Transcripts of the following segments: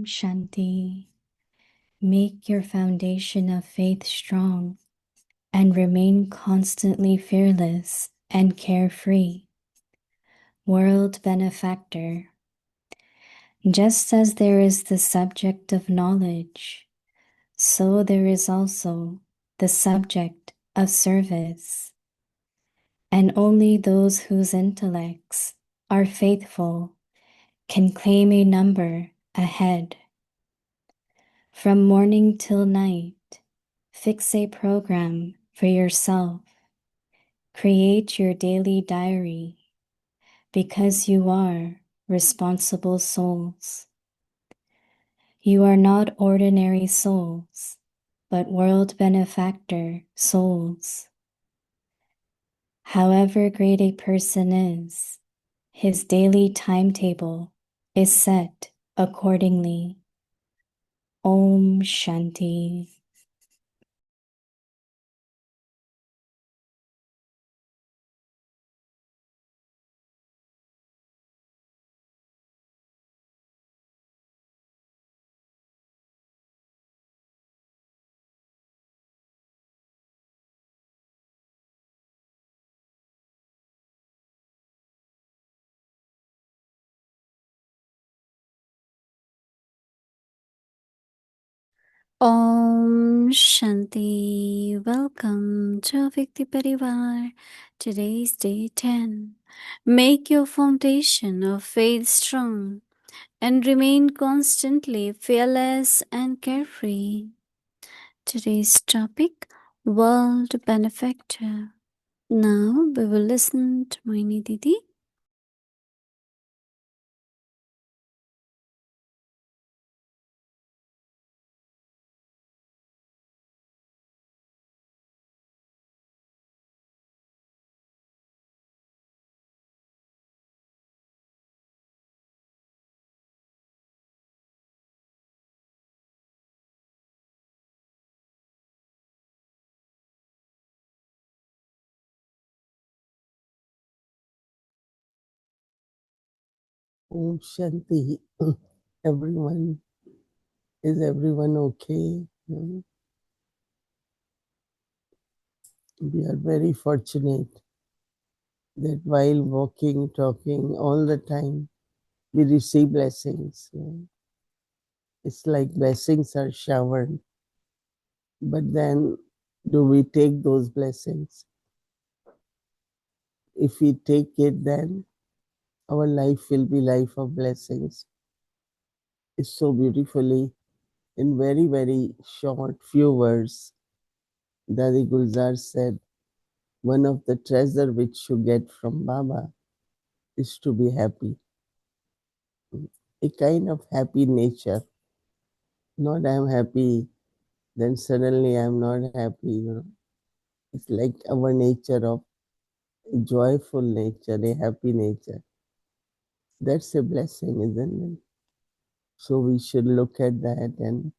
Shanti. Make your foundation of faith strong and remain constantly fearless and carefree. World-benefactor. Just as there is the subject of knowledge, so there is also the subject of service. And only those whose intellects are faithful can claim a number ahead. From morning till night, fix a program for yourself. Create your daily diary because you are responsible souls. You are not ordinary souls, but world benefactor souls. However great a person is, his daily timetable is set accordingly. Om Shanti. Om Shanti. Welcome to Vikti Parivar. Today is day 10. Make your foundation of faith strong and remain constantly fearless and carefree. Today's topic, World Benefactor. Now we will listen to Mohini Didi. Om Shanti. Everyone, is everyone okay? We are very fortunate that while walking, talking all the time, we receive blessings. It's like blessings are showered. But then, do we take those blessings? If we take it, then our life will be life of blessings. It's so beautifully, in very, very short few words, Dadi Gulzar said, one of the treasure which you get from Baba is to be happy. A kind of happy nature. Not I'm happy, then suddenly I'm not happy, It's like our nature of a joyful nature, a happy nature. That's a blessing, isn't it? So we should look at that and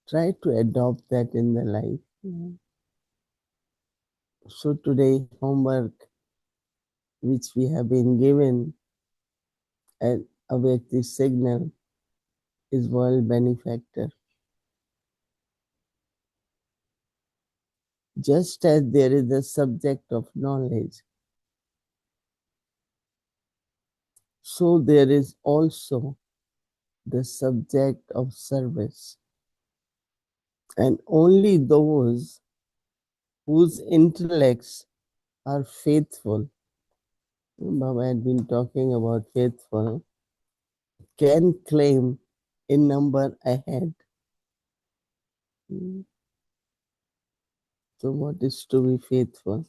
try to adopt that in the life. So today, homework which we have been given at awake the signal is world benefactor. Just as there is a subject of knowledge, so there is also the subject of service. And only those whose intellects are faithful, Baba had been talking about faithful, can claim a number ahead. So what is to be faithful?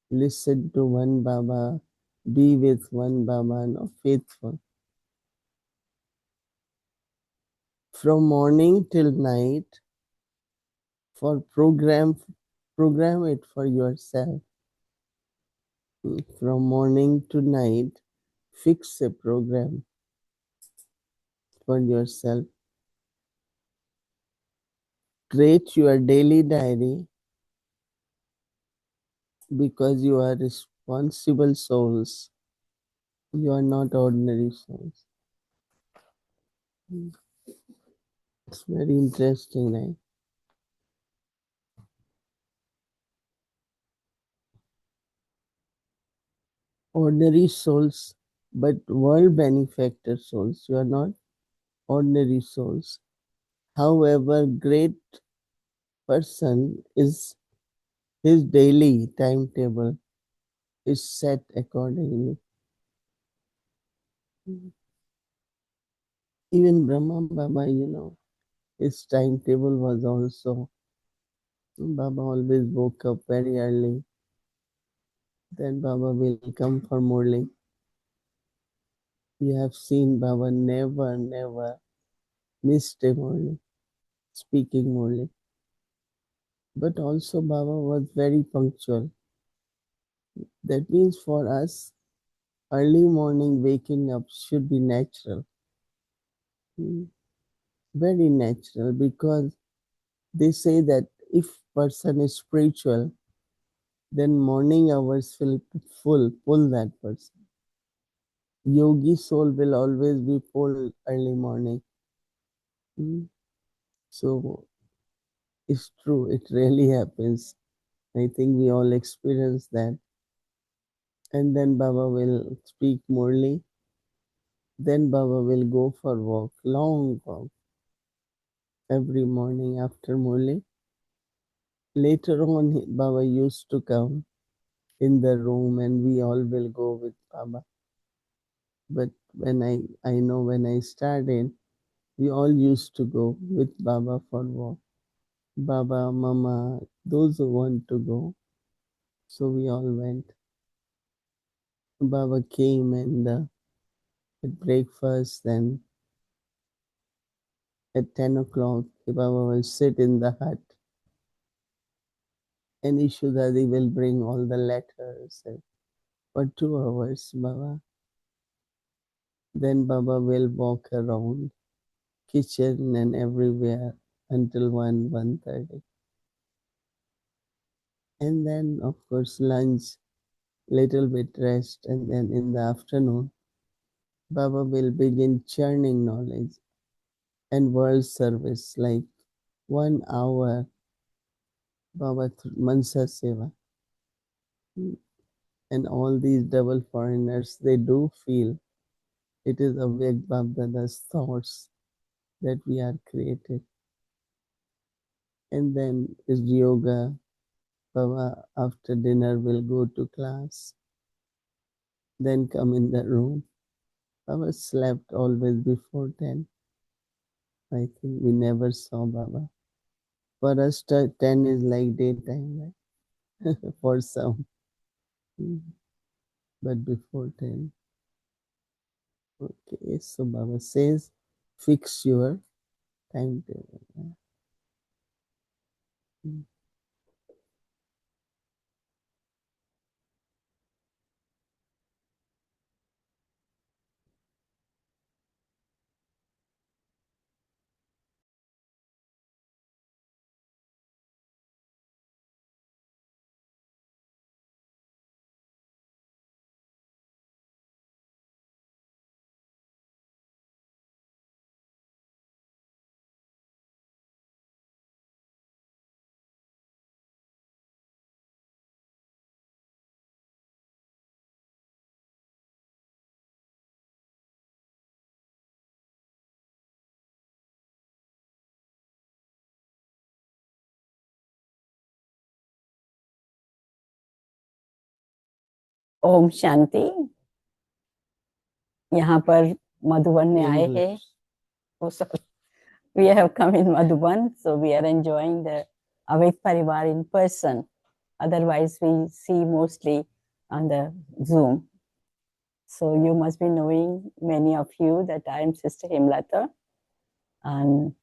Listen to one Baba, be with one Baba, no, faithful. From morning till night, program it for yourself. From morning to night, fix a program for yourself. Create your daily diary because you are responsible souls. You are not ordinary souls. It's very interesting, right? Ordinary souls, but world benefactor souls. You are not ordinary souls. However, great person is his daily timetable is set accordingly. Even Brahma Baba, his timetable was also, Baba always woke up very early. Then Baba will come for Murli. You have seen Baba never missed a Murli, speaking Murli. But also Baba was very punctual. That means for us, early morning waking up should be natural. Very natural, because they say that if person is spiritual, then morning hours will pull that person. Yogi soul will always be pulled early morning. So it's true, it really happens. I think we all experience that. And then Baba will speak Murli. Then Baba will go for walk, long walk, every morning after Murli. Later on, Baba used to come in the room and we all will go with Baba. But I know when I started, we all used to go with Baba for walk. Baba, Mama, those who want to go. So we all went. Baba came and at breakfast, then at 10 o'clock, Baba will sit in the hut and Ishudadi will bring all the letters for 2 hours, Baba. Then Baba will walk around kitchen and everywhere until 1:30. And then, of course, lunch, little bit rest, and then in the afternoon, Baba will begin churning knowledge and world service, like 1 hour Baba Mansa Seva. And all these double foreigners, they do feel it is Avyak Babdada's thoughts that we are created. And then is yoga. Baba after dinner will go to class, then come in the room. Baba slept always before 10. I think we never saw Baba. For us, 10 is like daytime, right? For some. But before 10. Okay, so Baba says, fix your timetable. Om Shanti. यहाँ पर मधुबन में आए हैं। Oh, sorry. We have come in Madhuban, so we are enjoying the Awake Parivar in person. Otherwise, we see mostly on the Zoom. So you must be knowing, many of you, that I am Sister Himlata, and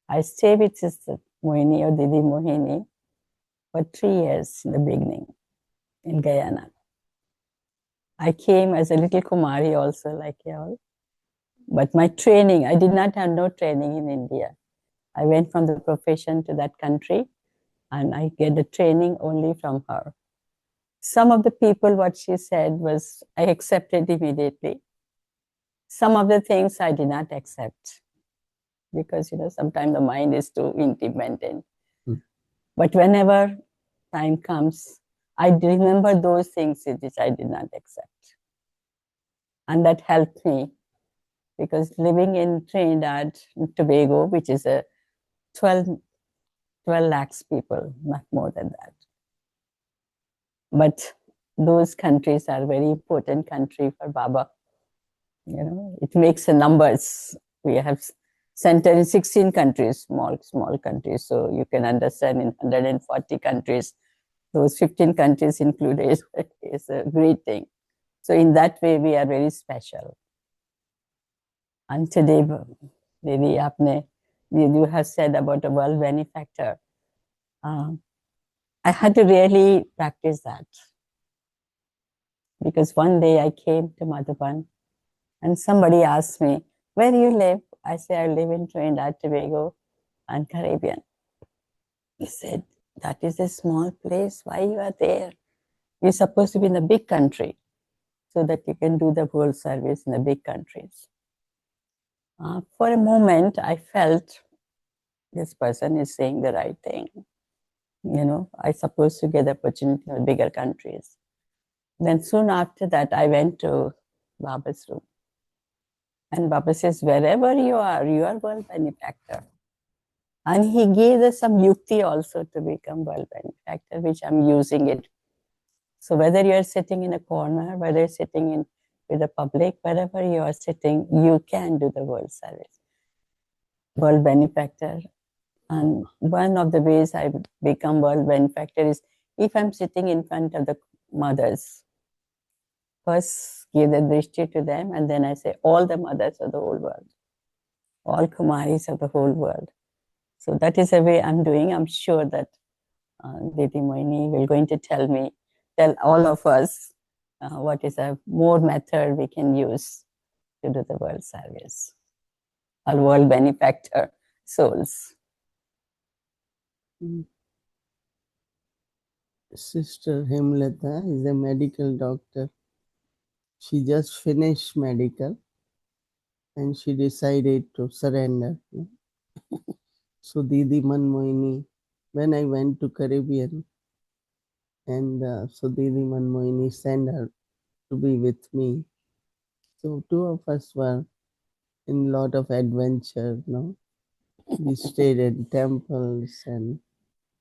I stay with Sister Mohini or Didi Mohini for 3 years in the beginning in Guyana. I came as a little Kumari also, like you all. But my training, I did not have no training in India. I went from the profession to that country and I get the training only from her. Some of the people, what she said was, I accepted immediately. Some of the things I did not accept. because sometimes the mind is too independent. But whenever time comes, I remember those things which I did not accept, and that helped me, because living in Trinidad and Tobago, which is a 12 lakhs people, not more than that. But those countries are very important country for Baba. It makes the numbers. We have center in 16 countries, small countries. So you can understand, in 140 countries, those 15 countries included is a great thing. So in that way, we are very special. And today, Didi, you have said about a world benefactor. I had to really practice that, because one day I came to Madhuban and somebody asked me, where do you live? I say, I live in Trinidad, Tobago and Caribbean. He said, that is a small place. Why you are there? You're supposed to be in a big country so that you can do the world service in the big countries. For a moment, I felt this person is saying the right thing. I supposed to get the opportunity in the bigger countries. Then soon after that, I went to Baba's room. And Baba says, wherever you are world benefactor. And he gave us some yukti also to become world benefactor, which I'm using it. So whether you're sitting in a corner, whether you're sitting in with the public, wherever you are sitting, you can do the world service. World benefactor. And one of the ways I become world benefactor is if I'm sitting in front of the mothers, first give the drishti to them, and then I say, all the mothers of the whole world, all Kumaris of the whole world. So that is the way I'm doing. I'm sure that Didi Mohini will going to tell all of us what is a more method we can use to do the world service, or world benefactor souls. Sister Hemlata is a medical doctor. She just finished medical and she decided to surrender. So Didi Mohini, when I went to Caribbean, and so Didi Mohini sent her to be with me. So two of us were in a lot of adventure, We stayed in temples and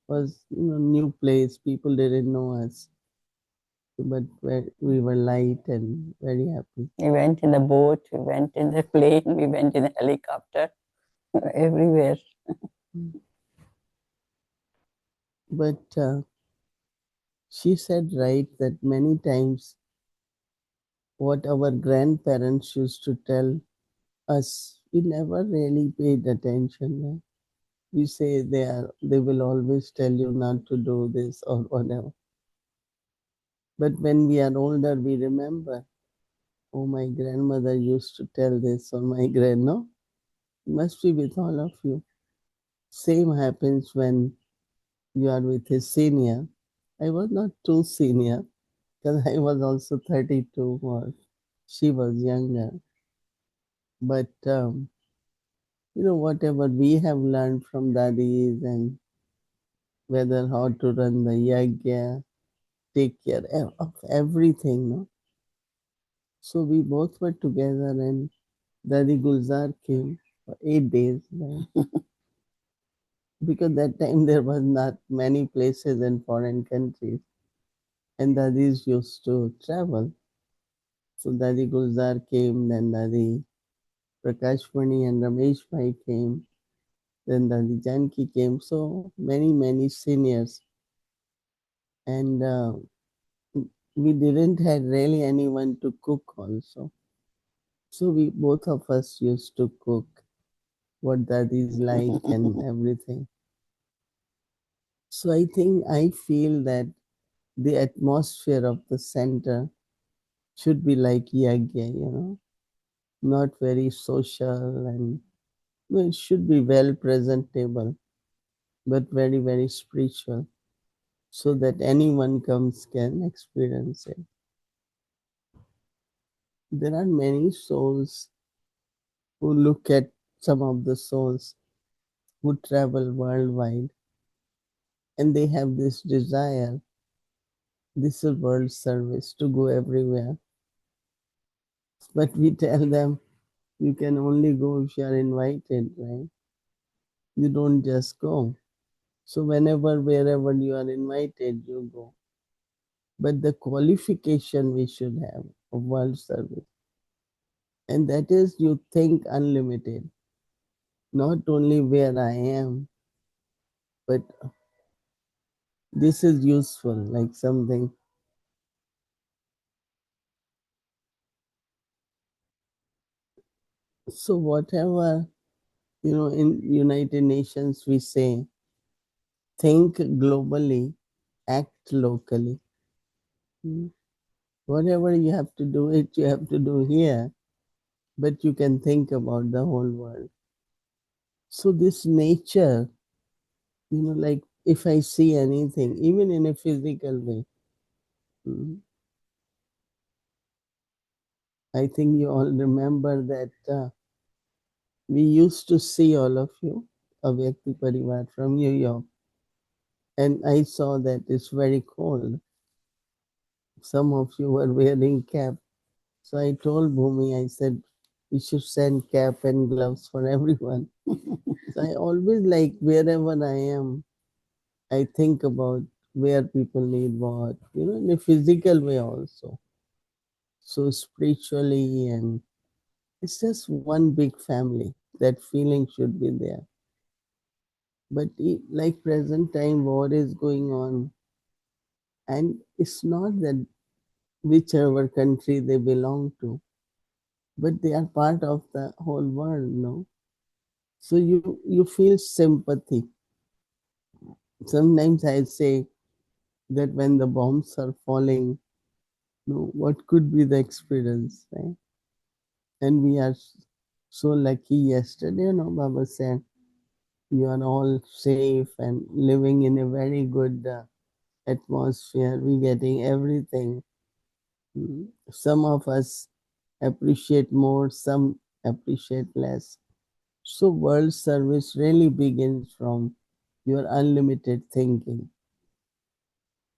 was new place. People didn't know us, but we were light and very happy. We went in the boat, we went in the plane, we went in the helicopter, everywhere. But she said right that many times what our grandparents used to tell us, we never really paid attention. We say they will always tell you not to do this or whatever. But when we are older, we remember, oh, my grandmother used to tell this, or my no? It must be with all of you. Same happens when you are with a senior. I was not too senior because I was also 32 or she was younger. But, whatever we have learned from daddies, and whether how to run the yagya, take care of everything, no? So we both were together and Daddy Gulzar came for 8 days. Right? Because that time there was not many places in foreign countries and Daddies used to travel. So Daddy Gulzar came, then Daddy Prakashmani and Ramesh Bhai came, then Daddy Janki came. So many seniors. And we didn't have really anyone to cook also. So we both of us used to cook what daddies like and everything. So I feel that the atmosphere of the center should be like yagya, not very social, and it should be well presentable, but very spiritual, so that anyone comes can experience it. There are many souls who look at some of the souls who travel worldwide, and they have this desire, this is world service, to go everywhere. But we tell them, you can only go if you are invited, right? You don't just go. So whenever, wherever you are invited, you go. But the qualification we should have of world service, and that is you think unlimited, not only where I am, but this is useful, like something. So whatever, in United Nations we say, think globally, act locally. Whatever you have to do it, you have to do here, but you can think about the whole world. So this nature, like if I see anything, even in a physical way, I think you all remember that we used to see all of you, a Vyakti Parivar from New York, and I saw that it's very cold. Some of you were wearing cap. So I told Bhumi, I said, we should send cap and gloves for everyone. So I always like wherever I am, I think about where people need what, in a physical way also. So spiritually, and it's just one big family. That feeling should be there. But like present time, war is going on, and it's not that whichever country they belong to, but they are part of the whole world, no? So you feel sympathy. Sometimes I say that when the bombs are falling, what could be the experience, right? And we are so lucky. Yesterday, Baba said, you are all safe and living in a very good atmosphere. We getting everything. Some of us appreciate more, some appreciate less. So world service really begins from your unlimited thinking.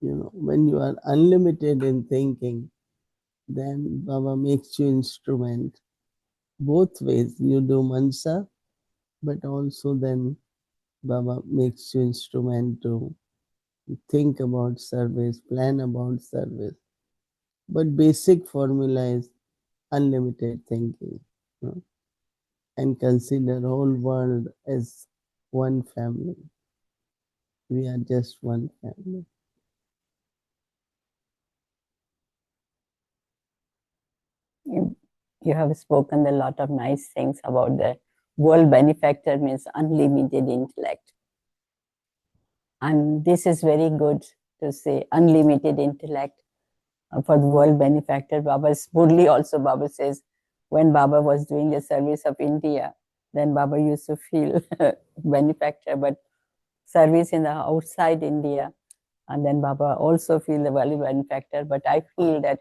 When you are unlimited in thinking, then Baba makes you instrument. Both ways, you do mansa, but also then Baba makes you instrument to think about service, plan about service. But basic formula is unlimited thinking, and consider whole world as one family. We are just one family. You have spoken a lot of nice things about the world benefactor means unlimited intellect. And this is very good to say unlimited intellect for the world benefactor. Baba's Murli also, Baba says, when Baba was doing the service of India, then Baba used to feel benefactor, but service in the outside India, and then Baba also feel the world benefactor. But I feel that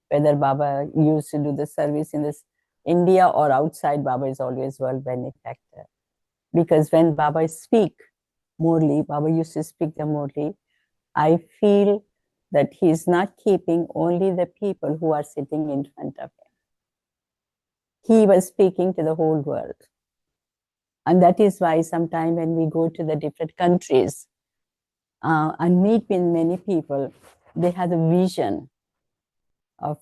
whether Baba used to do the service in this India or outside, Baba is always world benefactor. Because when Baba speak Murli, Baba used to speak the Murli, I feel that he is not keeping only the people who are sitting in front of him. He was speaking to the whole world. And that is why sometimes when we go to the different countries and meet with many people, they have a vision of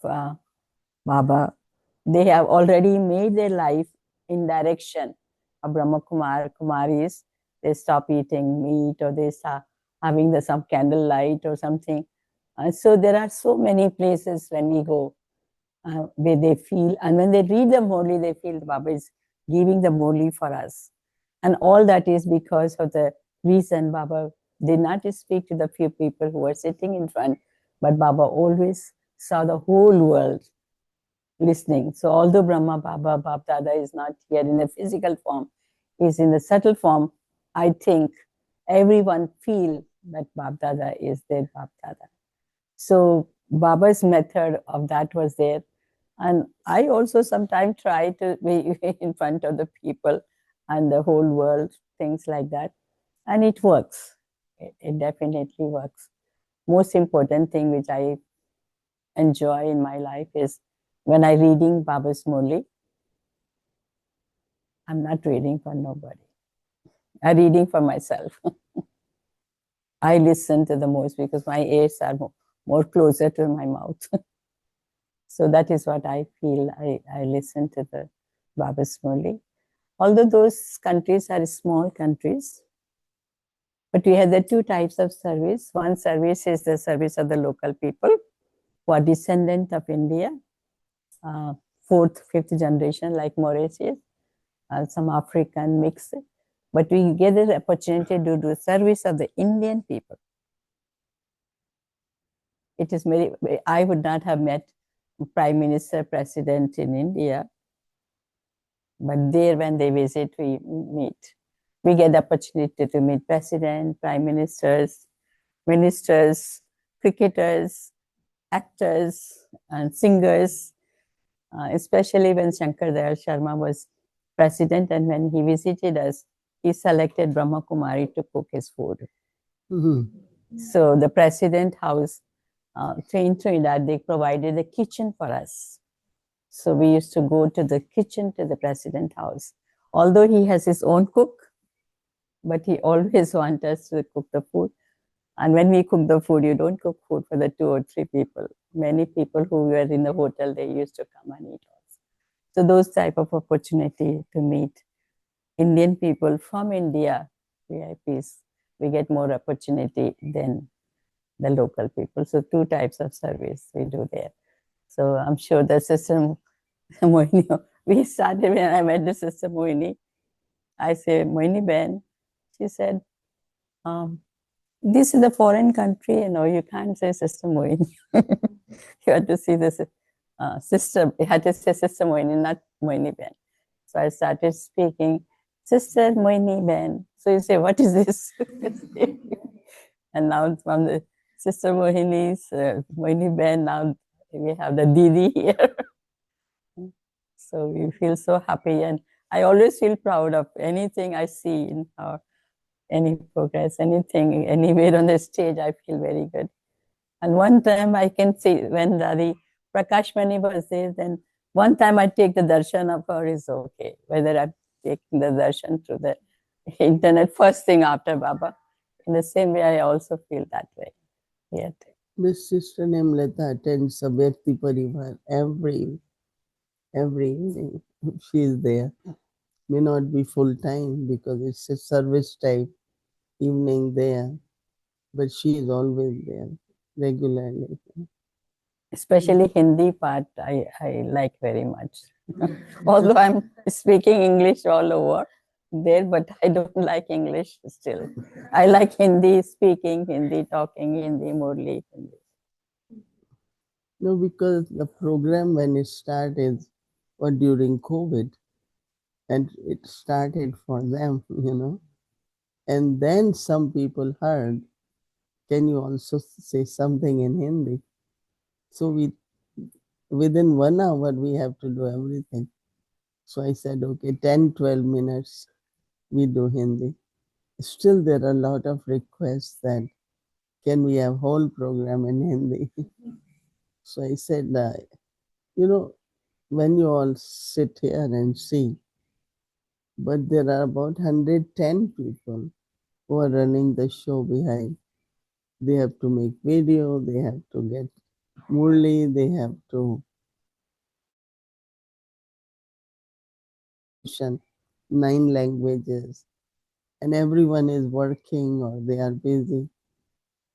Baba. They have already made their life in direction of Brahma Kumaris. They stop eating meat, or they start having some candlelight or something. So there are so many places when we go where they feel, and when they read the Murli, they feel Baba is giving the Murli for us. And all that is because of the reason Baba did not speak to the few people who were sitting in front, but Baba always saw the whole world listening. So although Brahma Baba, Bab Dada is not here in the physical form, is in the subtle form, I think everyone feel that Bab Dada is their Bab Dada. So Baba's method of that was there. And I also sometimes try to be in front of the people and the whole world, things like that. And it works. It definitely works. Most important thing which I enjoy in my life is when I reading Baba's Murli, I'm not reading for nobody. I'm reading for myself. I listen to the most because my ears are more closer to my mouth. So that is what I feel. I listen to the Baba's Murli. Although those countries are small countries, but we have the two types of service. One service is the service of the local people who are descendant of India, fourth, fifth generation, like Mauritius, some African mix. But we get the opportunity to do service of the Indian people. It is very, I would not have met Prime Minister, President in India, but there when they visit, we meet. We get the opportunity to meet President, Prime Ministers, ministers, cricketers, actors, and singers, especially when Shankar Dayal Sharma was president, and when he visited us, he selected Brahma Kumari to cook his food. So the president house, in Trinidad, they provided a kitchen for us. So we used to go to the kitchen to the president house. Although he has his own cook, but he always wants us to cook the food. And when we cook the food, you don't cook food for the 2 or 3 people. Many people who were in the hotel, they used to come and eat also. So those type of opportunity to meet Indian people from India, VIPs, we get more opportunity than the local people. So 2 types of service we do there. So I'm sure the sister Mohini, we started when I met the sister Mohini. I say, Mohini Ben, she said, this is a foreign country, you can't say Sister Mohini. You have to see this sister, you had to say Sister Mohini, not Mohini Ben. So I started speaking, Sister Mohini Ben. So you say, what is this? And now from the Sister Mohini's, Mohini Ben, now we have the Didi here. So we feel so happy, and I always feel proud of anything I see in our any progress, anything, anywhere on the stage, I feel very good. And one time I can see when Daddy Prakash Mani was there, then one time I take the darshan of her is okay. Whether I'm taking the darshan through the internet first thing after Baba. In the same way, I also feel that way. Yet. This sister named Lata attends a Bhakti Parivar every evening. She is there. May not be full time because it's a service type evening there, but she is always there regularly. Especially Hindi part, I like very much. Although I'm speaking English all over there, but I don't like English still. I like Hindi speaking, Hindi talking, Hindi Murli. Hindi. No, because the program when it started was during COVID, and it started for them, And then some people heard, can you also say something in Hindi? So within 1 hour, we have to do everything. So I said, okay, 10, 12 minutes, we do Hindi. Still, there are a lot of requests that can we have whole program in Hindi? So I said, when you all sit here and see, but there are about 110 people who are running the show behind. They have to make video, they have to get Murli, they have to 9 languages, and everyone is working or they are busy.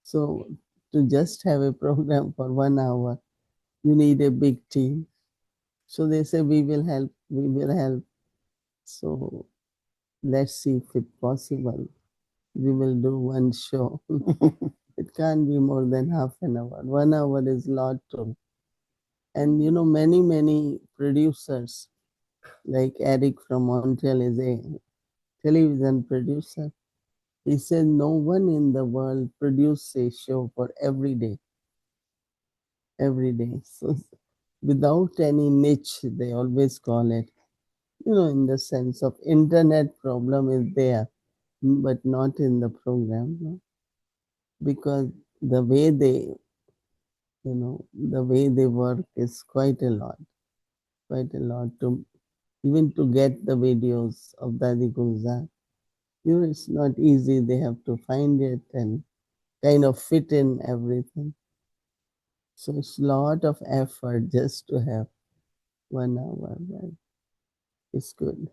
So to just have a program for 1 hour, you need a big team. So they say, we will help, we will help. So let's see if it's possible. We will do one show. It can't be more than half an hour. 1 hour is lot too. And many producers, like Eric from Montreal is a television producer. He said no one in the world produces a show for every day. Every day. So without any niche, they always call it. In the sense of internet problem is there, but not in the program, because the way the way they work is quite a lot to even to get the videos of Dadi Gulzar. It's not easy. They have to find it and kind of fit in everything. So it's a lot of effort just to have 1 hour, but it's good.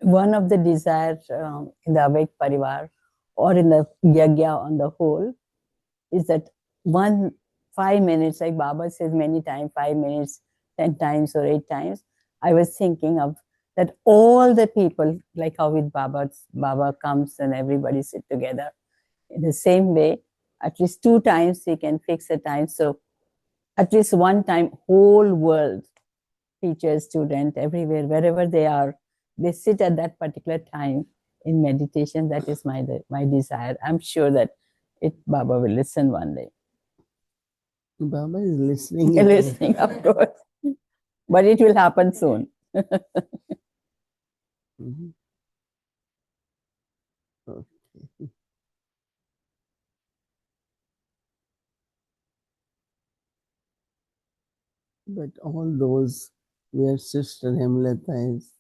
One of the desires in the Awake Parivar or in the Yagya on the whole is that 5 minutes, like Baba says many times, 5 minutes, 10 times or 8 times. I was thinking of that all the people, like how with Baba comes and everybody sit together. In the same way, at least 2 times we can fix a time. So at least one time, whole world, teacher, student, everywhere, wherever they are, they sit at that particular time in meditation. That is my desire. I'm sure that Baba will listen one day. Baba is listening. Listening, of course, but it will happen soon. Mm-hmm. Okay. But all those where Sister Hemlata is,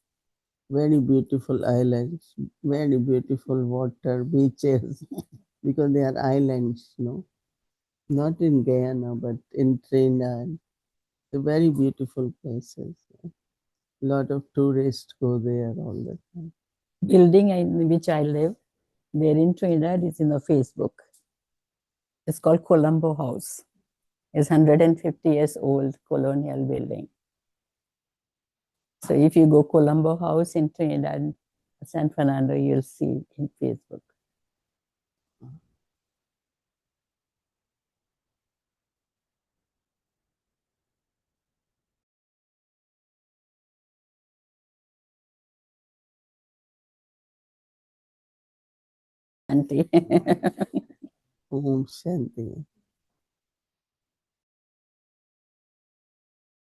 very beautiful islands, very beautiful water, beaches, because they are islands, not in Guyana, but in Trinidad. They're very beautiful places. A lot of tourists go there all the time. Building in which I live, there in Trinidad, is in the Facebook. It's called Colombo House. It's 150 years old colonial building. So if you go Colombo House in Trinidad, San Fernando, you'll see in Facebook. Om Shanti.